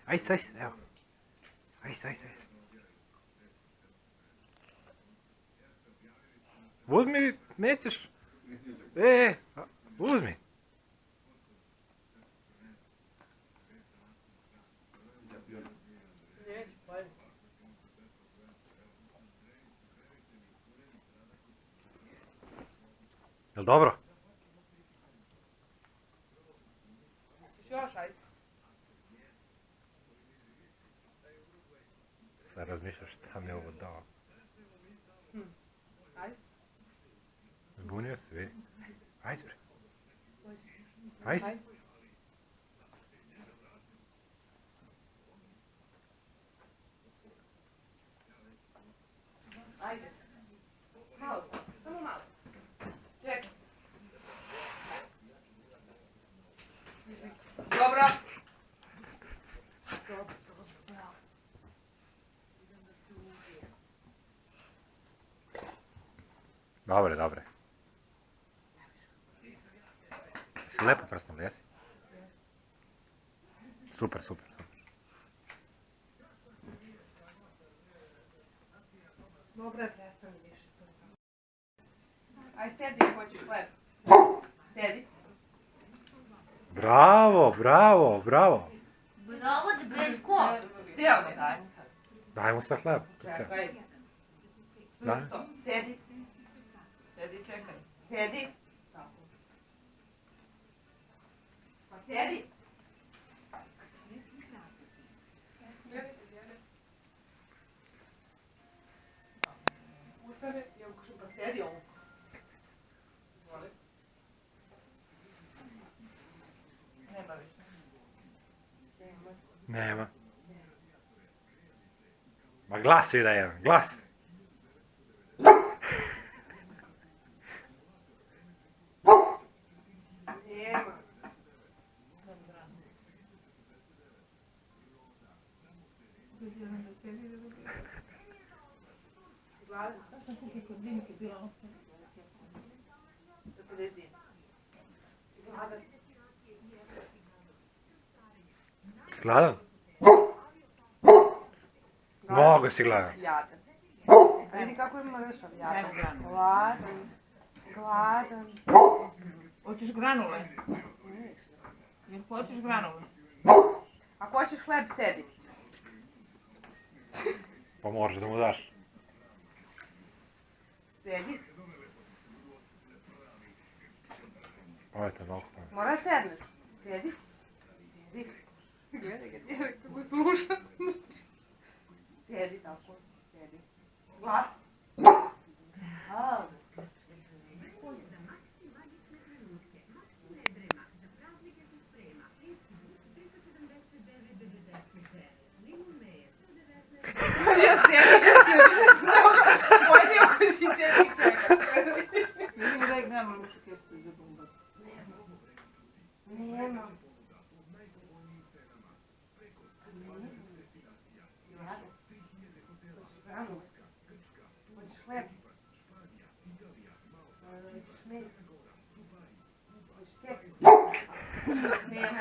Ajde, evo. Ajde. Uzmi, nećeš. Uzmi. Jel' dobro? Još, ajde. Sad razmišljaš šta mi je ovo dao. Ajde. Zbunio se, vidi. Ajde, bre. Ajde. Ajde. Malo sam, samo malo. Čekaj. Dobro. Dobre. Si lepo prsnula, jesi? Super. Dobro je, prestani više to. Aj, sjedi, hoćeš hleb. Sjedi. Bravo. Bravo, debelko. Sjeo mi, daj. Daj mu sa hleb. Čekaj. Da. Čvrsto. Sjedi. Sjedi, čekaj. Sjedi. Tako. Pa sjedi. Ustane i okušu, pa sjedi ovo. Izvoli. Nema više. Nema. Ma glas vi dajem, glas. Nema. Gladan? Ja sam kupi kod Dinke bila ono. Za 50 dina. Gladan? Gladan? Mnogo si gladan. Jadan. Vidi kako ima mršav, jadan. Gladan. Hoćeš granule? Jel hoćeš granule? Ako hoćeš hleb, sedi. Pa moraš da mu daš. Sedi. Pojete mnogo. Mora sedneš. Sedi. Sedi. Gledaj ga djevoj kako sluša. Sjedi tako. Sjedi. Glas. Može ja sjedi. Pojedi ako si sjedi čeka. Vidimo da je granule ušu kesku za bumbac. Nema. Hoćeš hleb? Hoćeš meso? Hoćeš keks? Nema.